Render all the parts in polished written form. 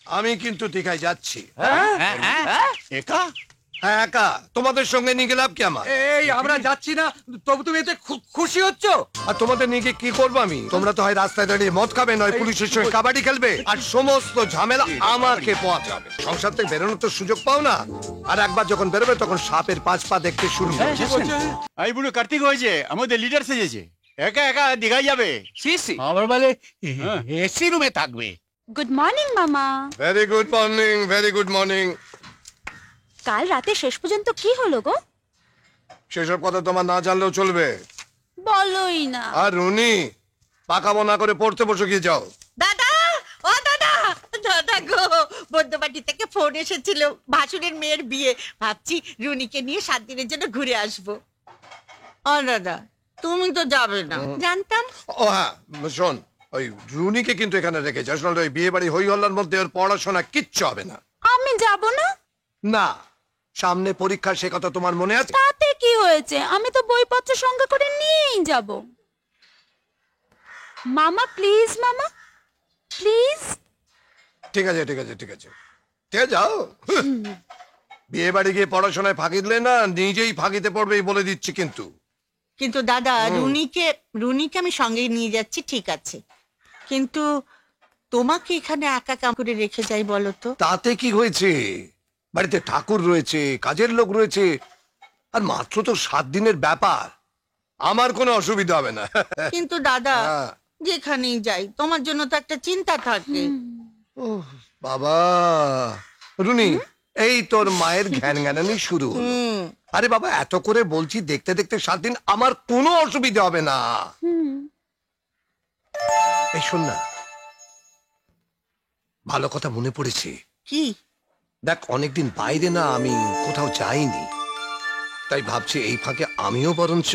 আমি কিন্তু দীঘায় যাচ্ছি। একা? হ্যাঁ একা। তোমাদের সঙ্গে নিয়ে গেলাম কি আমার? এই আমরা যাচ্ছি না, তবু তুমি এতে খুশি হচ্ছ? আর তোমাদের নিয়ে গিয়ে কি করবো আমি? তোমরা তো হয় রাস্তায় দাঁড়িয়ে মদ খাবে, নয় পুলিশের সঙ্গে কাবাডি খেলবে, আর সমস্ত ঝামেলা আমাকে পোহাতে হবে। সংসার থেকে বেরোনোর তো সুযোগ পাও না, আর একবার যখন বেরোবে তখন সাপের 5 পা দেখতে শুরু করবে। এই বুড়ো কার্তিক হয়েছে, আমাদের লিডার সেজেছে, একা একা দীঘায় যাবে। সিসি আমার বলে এসি রুমে থাকবে। গুড মর্নিং মামা। Very good morning, very good morning. কাল রাতে শেষ পর্যন্ত কি হলো গো? সেসব কথা তোমার না জানলেও চলবে। বলোই না। আর রুনি, পাকাবো না করে পড়তে বসে গিয়ে যাও। দাদা, ও দাদা, দাদা গো, বন্ধুবাড়ি থেকে ফোন এসেছিল, ভাসুরের মেয়ের বিয়ে। ভাবছি রুনিকে নিয়ে 7 দিনের জন্য ঘুরে আসবো। ও দাদা, তুমি তো যাবে না, জানতাম। ও হ্যাঁ শোন, ওই রুনিকে কিন্তু এখানে রেখে যাস, নাহলে ওই বিয়ে বাড়ি হই হল্লার মধ্যে ওর পড়াশোনা কিচ্ছু হবে না। আমি যাব না। না, সামনে পরীক্ষা, সে কথা তোমার মনে আছে? তাতে কি হয়েছে, আমি তো বইপত্র সঙ্গে করে নিয়েই যাব। মামা প্লিজ, মামা প্লিজ। ঠিক আছে ঠিক আছে ঠিক আছে, ঠিক আছে যাও। বিয়ে বাড়ি গিয়ে পড়াশোনায় ফাঁকি দিলে না, নিজেই ফাঁকিতে পড়বে বলে দিচ্ছি কিন্তু। কিন্তু দাদা, রুনিকে আমি সঙ্গে নিয়ে যাচ্ছি, ঠিক আছে, কিন্তু তোমাকে এখানে একা কাম করে রেখে যাই বলো তো? তাতে কি হয়েছে? বাড়িতে ঠাকুর রয়েছে, কাজের লোক রয়েছে, আর মাত্র তো 7 দিনের ব্যাপার, আমার কোনো অসুবিধা হবে না। কিন্তু দাদা, হ্যাঁ। যেখানেই যাই তোমার জন্য তো একটা চিন্তা থাকে। ওহ বাবা, রুনি এই তোর মায়ের জ্ঞান জ্ঞানানি শুরু হলো। আরে বাবা, এত করে বলছি, দেখতে দেখতে 7 দিন, আমার কোনো অসুবিধা হবে না। এই শোন না, ভালো কথা মনে পড়েছে। কি? দেখ, অনেকদিন বাইরে না আমি কোথাও যাইনি, তাই ভাবছি এই ফাঁকে আমিও বরঞ্চ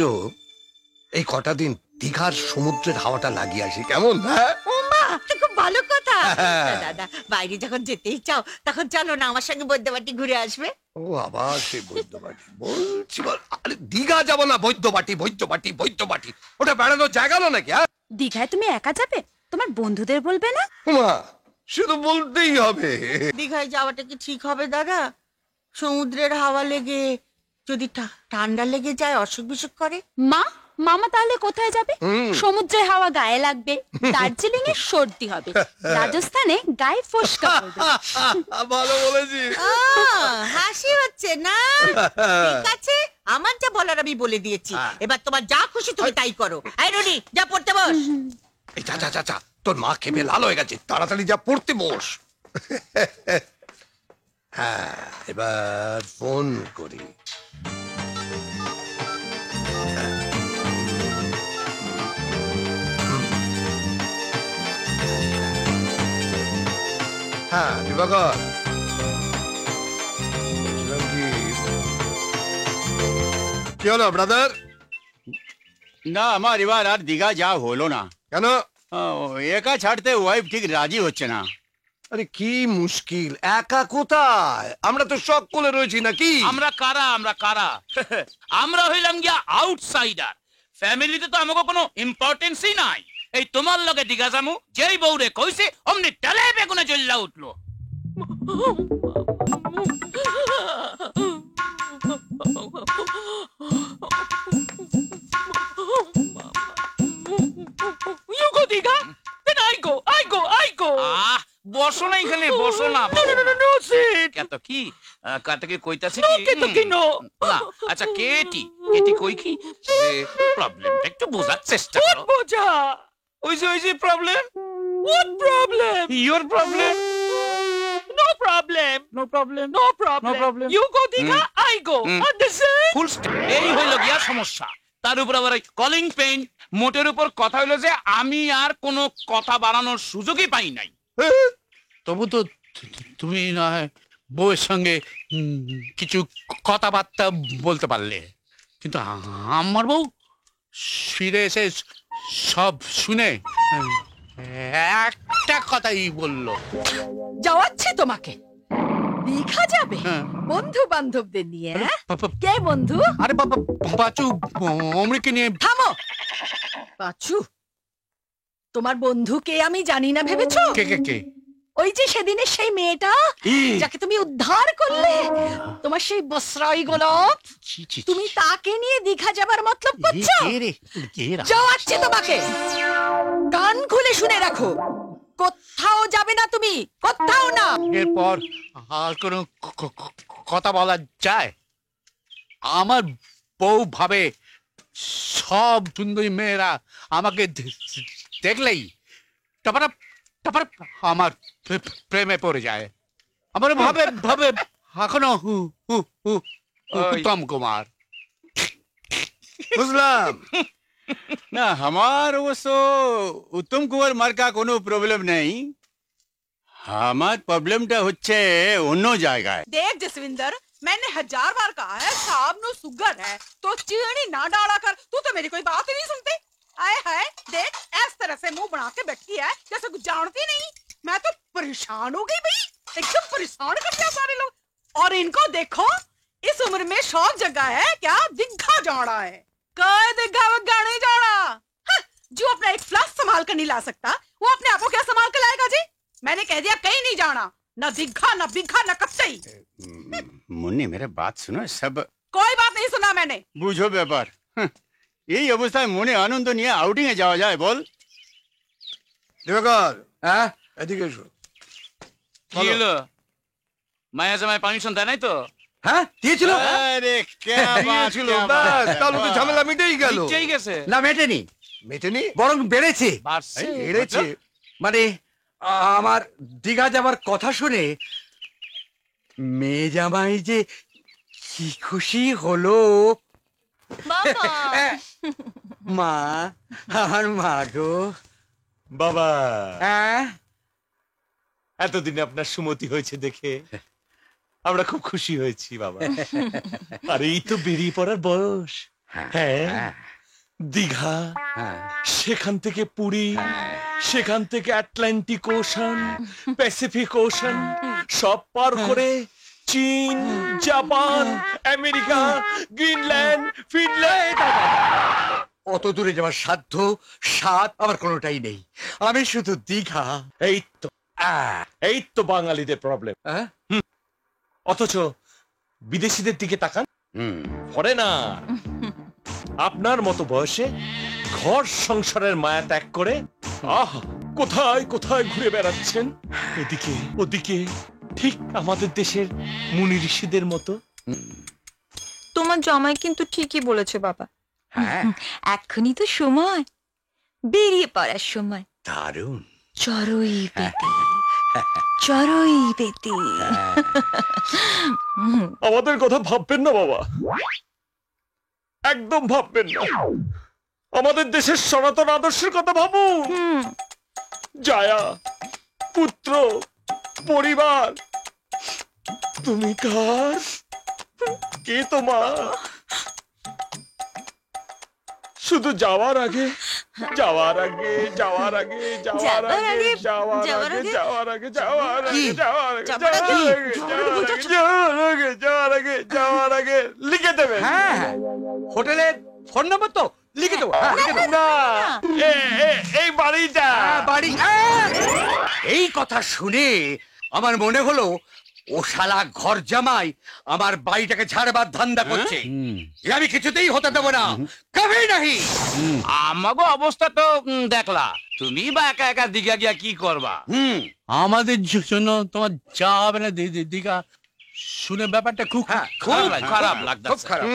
এই কটা দিন দীঘার সমুদ্রের হাওয়াটা লাগিয়ে আসি, কেমন? হ্যাঁ ও মা, তো খুব ভালো কথা। হ্যাঁ। দাদা, বাইরে যখন যেতেই চাও, তখন চলো না আমার সঙ্গে বৈদ্যবাটি ঘুরে আসবে। ও আবার সেই বৈদ্যবাটি বলছি বল। আরে দীঘা যাবো না, বৈদ্যবাটি বৈদ্যবাটি বৈদ্যবাটি, ওটা বেড়ানোর জায়গা না নাকি? হ্যাঁ দীঘায় তুমি একা যাবে? তোমার বন্ধুদের বলবে না? মা, শুধু বলতেই হবে। দীঘায় যাওয়াটা কি ঠিক হবে দাদা? সমুদ্রের হাওয়া লেগে যদি ঠান্ডা লেগে যায়, অসুখ বিসুখ করে। মা, মামা তাহলে কোথায় যাবে? সমুদ্রের হাওয়া গায়ে লাগবে, দার্জিলিং এ সর্দি হবে, রাজস্থানে গায়ে ফোস্কা পড়বে। ভালো বলেছি। হাসি হচ্ছে না? ঠিক আছে, আমার যা বলার আমি বলে দিয়েছি, এবার তোমার যা খুশি তুমি তাই করো। এই রুনি, যা পড়তে বস। এই যা যা যা যা, তোর মা খেপে লাল হয়ে গেছে, তাড়াতাড়ি যা পড়তে বস। হ্যাঁ, এবার ফোন করি। হ্যাঁ দিবাকর, বলছিলাম কি হলো ব্রাদার? না, আমার এবার আর দীঘা যা হলো না। কেন? একা ছাড়তে ওয়াইফ ঠিক রাজি হচ্ছে না। আরে কি মুশকিল, একা কোথায়? আমরা তো শখ করে রয়েছি নাকি? আমরা কারা আমরা হইলাম গিয়া আউটসাইডার। ফ্যামিলিতে তো আমাকে কোনো ইম্পর্টেন্সই নাই। এই তোমার লগে দিঘা যামু, যেই বউরে কইছে অমনি তেলে বেগুনে জ্বললা উঠলো। You go Diga? Then I go. বসো না এখানে, বসো না। No, sit. কত কি কাটকে কইতাছে কি? কেতো কি নো? না, আচ্ছা কেটি কই কি? প্রবলেমটা একটু বোঝার চেষ্টা করো। বোঝা? ওই problem? What problem? Your problem? No problem. You go Diga, I go. Understand? Full stop. এই হইল গিয়া সমস্যা। তার উপর আবার কলিং পেইন। মোটের উপর কথা হইলো যে আমি আর কোনো কথা বাড়ানোর সুযোগই পাই নাই। তবু তো তুমি না বউয়ের সঙ্গে কিছু কথাবার্তা বলতে পারলে, কিন্তু আমার বউ ফিরে এসে সব শুনে একটা কথাই বললো, যাওয়াচ্ছি তোমাকে। দীঘা যাবে বন্ধু বান্ধবদের নিয়ে? কে বন্ধু? আরে বাবা, বাচু অমৃকে নিয়ে। থামো বাচু, তোমার বন্ধুকে আমি জানি না ভেবেছো? কে? ওই যে সেদিনে সেই মেয়েটা যাকে তুমি উদ্ধার করলে, তোমার সেই বসরাই গোলাপ, তুমি তাকে নিয়ে দীঘা যাবার মতলব করছো? যাওয়াচ্ছি তোমাকে, কান খুলে শুনে রাখো, কোথাও যাবে না তুমি, কোথাও না। এরপর আর কোনো কথা বলা যায়? আমার বউ ভাবে সব সুন্দরী মেয়েরা আমাকে দেখলেই তারপরে আমার প্রেমে পড়ে যায়। আমার ভাবে ভাবে এখনো উত্তম কুমার। বুঝলাম। না, আমার অবশ্য উত্তম কুমার মার্কা কোনো প্রবলেম নেই। আমার প্রবলেমটা হচ্ছে অন্য জায়গায়। देख जसविंदर, मैंने 1000 बार कहा है साहब नु सुगर है तो चीनी ना डाला कर, तू तो मेरी कोई बात ही नहीं सुनती। आए हाय, देख इस तरह से मुंह बना के बैठी है जैसे कुछ जानती नहीं। मैं तो परेशान हो गई भाई, एकदम परेशान कर दिया सारे लोग। और इनको देखो, इस उम्र में शौक जगह है क्या, दिखा जाना है। कह दिखा गाने जाना। हाँ, जो अपना एक फ्लास्क संभाल कर नहीं ला सकता, वो अपने आप को क्या संभाल कर लाएगा जी? मैंने कह दिया कहीं नहीं जाना, न दिखा न बिखा न कच्चाई। मुन्नी मेरे बात सुनो, सब कोई बात नहीं सुना मैंने। বুঝো ব্যাপার। এই অবস্থায় মনে আনন্দ নিয়ে আউটিং এ যাওয়া যায় বল? দিবাকর, হ্যাঁ এদিকে এসো। কি হলো? মায়া জামায় পারমিশন দেয় নাই তো? হ্যাঁ দিয়েছিল আরে क्या बात, ছিল क्या ব্যাস, बात। তাহলে তো ঝামেলা মিটেই গেল। মিটেই গেছে। না মেটেনি, মেটেনি? বরং বেড়েছে। বাড়ছে। এড়েছে। মানে আমার দীঘা যাবার কথা শুনে মেয়ে জামাই যে কি খুশি হলো। মা, আমার মা গো। বাবা, হ্যাঁ এতদিনে আপনার সুমতি হয়েছে দেখে আমরা খুব খুশি হয়েছি বাবা। আর এই তো বেরিয়ে পড়ার বয়স। হ্যাঁ, দীঘা, সেখান থেকে পুরী, সেখান থেকে আটলান্টিক ওশান, প্যাসিফিক ওশান সব পার করে চীন, জাপান, আমেরিকা, গ্রিনল্যান্ড, ফিনল্যান্ড। অত দূরে যাওয়ার সাধ্য সাত আমার কোনোটাই নেই, আমি শুধু দীঘা। এই তো এই তো বাঙালিদের প্রবলেম। হ্যাঁ? অথচ বিদেশিদের দিকে তাকান, ফরেনার আপনার মতো বয়সে ঘর সংসারের মায়া ত্যাগ করে আহা কোথায় কোথায় ঘুরে বেড়াচ্ছেন, এদিকে ওদিকে, ঠিক আমাদের দেশের মুনি ঋষিদের মতো। তোমার জামাই কিন্তু ঠিকই বলেছে বাবা, হ্যাঁ এখনই তো সময়, বেরিয়ে পড়ার সময়। দারুণ। চড়ই পেতে, চড়ই পেতে। আমাদের কথা ভাববেন না বাবা, একদম ভাববেন না। আমাদের দেশের সনাতন আদর্শের কথা ভাবুন। জায়া, পুত্র, পরিবার। তুমি কার, কে তোমার? শুধু যাওয়ার আগে, যাওয়ার আগে, যাওয়ার আগে, যাওয়ার আগে, যাওয়ার আগে, যাওয়ার আগে, যাওয়ার আগে, যাওয়ার আগে, যাওয়ার আগে, যাওয়ার আগে, যাওয়ার আগে, যাওয়ার আগে লিখে দেবেন। হ্যাঁ হোটেলের ফোন নাম্বার তো লিখে দেবো। হ্যাঁ, লিখে দেবো। না, এই বাড়িটা। বাড়ি। এই কথা শুনে আমার মনে হলো ও শালা ঘর জামাই আমার বাড়িটাকে ঝাড়বার ধান্দা করছে। এ আমি কিছুতেই হতে দেবো না, কবে নাহি। আমাগো অবস্থা তো দেখলা, তুমি বা একা একা দীঘা গিয়া কি করবা? আমাদের জন্য তোমার যা হবে না দীঘা শুনে ব্যাপারটা খুব খুব খারাপ লাগছে। খুব খারাপ।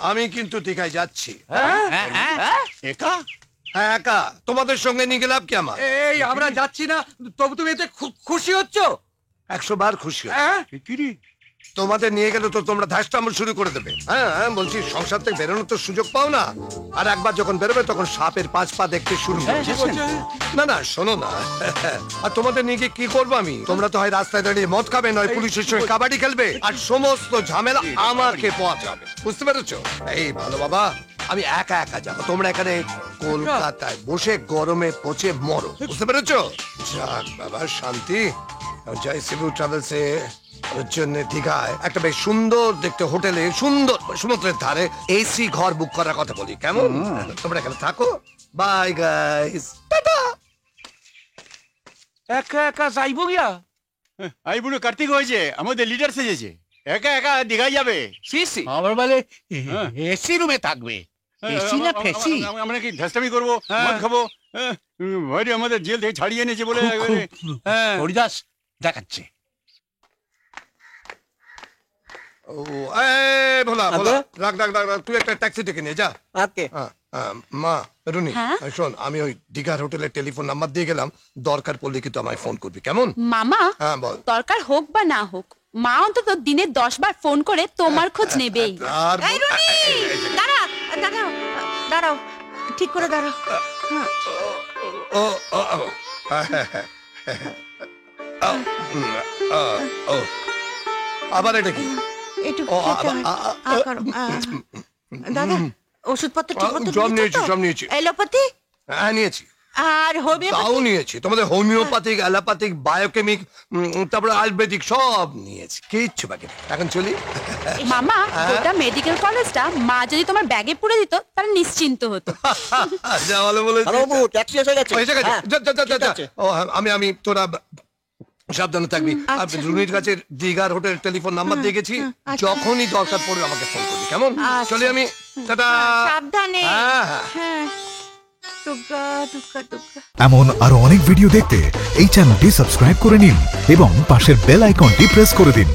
আমি কিন্তু দীঘায় যাচ্ছি। একা হ্যাঁ, একা। তোমাদের সঙ্গে নিয়ে গেলাম কি আমার? এই আমরা যাচ্ছি না, তবু তুমি এতে খুশি হচ্ছ? 100 বার খুশি হই। হ্যাঁ? তোমাদের নিয়ে গেলে তো তোমরা ধাস্তামল শুরু করে দেবে। হ্যাঁ হ্যাঁ, বলছি সংসার থেকে বেরোনোর তো সুযোগ পাও না, আর একবার যখন বেরোবে তখন সাপের 5 পা দেখতে শুরু করবে। না না, শোনো না, আর তোমাদের নিয়ে গিয়ে কি করবো আমি? তোমরা তো হয় রাস্তায় দাঁড়িয়ে মদ খাবে, নয় পুলিশের সঙ্গে কাবাডি খেলবে, আর সমস্ত ঝামেলা আমাকে পোয়াতে। বুঝতে পেরেছো? এই ভালো বাবা, আমি একা একা যাবো, তোমরা এখানে কলকাতায় বসে গরমে পচে মরো। বুঝতে পেরেছো? যাক বাবা, শান্তি। জয় শিবু ট্রাভেলসে ওর জন্য দীঘায় একটা বেশ সুন্দর দেখতে হোটেলে, সুন্দর সমুদ্রের ধারে এসি ঘর বুক করার কথা বলি, কেমন? তোমরা এখানে থাকো। Bye guys, tata. একা একা যাইব গিয়া এই বুড়ো কার্তিক হয়েছে আমাদের লিডার সেজেছে একা একা দীঘায় যাবে সিসি আমার বলে হ্যাঁ। এসি রুমে থাকবে এসি না ফেসি আমরা কি ধ্যাস্তামি করবো মদ খাবো ভাইরে আমাদের জেল থেকে ছাড়িয়ে এনেছে বলে একবারে, হ্যাঁ। হরিদাস দেখাচ্ছে ও ভোলা ভোলা রাখ রাখ রাখ রাখ, তুই একটা ট্যাক্সি ডেকে নিয়ে যা। ওকে মা রুনি হ্যাঁ? শোন, আমি ওই দীঘার হোটেলের টেলিফোন নাম্বার দিয়ে গেলাম, দরকার পড়লে কিন্তু আমায় ফোন করবি, কেমন? মামা হ্যাঁ বল। দরকার হোক বা না হোক মা অন্তত দিনে 10 বার ফোন করে তোমার খোঁজ নেবেই। আর এই রুনি দাঁড়া দাঁড়াও দাঁড়াও ঠিক করে দাঁড়াও ও ও ও ও আবার এটা কি? একটু ও, খেতে হয়। করো, দাদা ওষুধপত্র ঠিক মতো সব নিয়েছি নিয়েছো তো? সব নিয়েছি, এলোপ্যাথি হ্যাঁ নিয়েছি, আর হোমিওপ্যাথি তাও নিয়েছি, তোমাদের হোমিওপ্যাথিক অ্যালোপ্যাথিক বায়োকেমিক তারপরে আয়ুর্বেদিক সব নিয়েছি, কিচ্ছু বাকি নেই। এখন চলি। মামা গোটা মেডিকেল কলেজটা মা যদি তোমার ব্যাগে পুরে দিত তাহলে নিশ্চিন্ত হতো। যা ভালো বলেছিস। হ্যালো বাবু ট্যাক্সি এসে গেছে এসে গেছে? হ্যাঁ, যা, যা, যা, যা, ঠিক যা। আছে। ও হ্যাঁ, আমি তোরা সাবধানে থাকবি। আর রুনির কাছে দীঘার হোটেল টেলিফোন নাম্বার দিয়ে গেছি, যখনই দরকার পড়বে আমাকে ফোন করবি, কেমন? চলি আমি, টাটা। সাবধানে হ্যাঁ হ্যাঁ। হ্যাঁ টুকা টুকা টুকা এমন আরো অনেক ভিডিও দেখতে এই চ্যানেলটি সাবস্ক্রাইব করে নিন এবং পাশের বেল আইকনটি প্রেস করে দিন।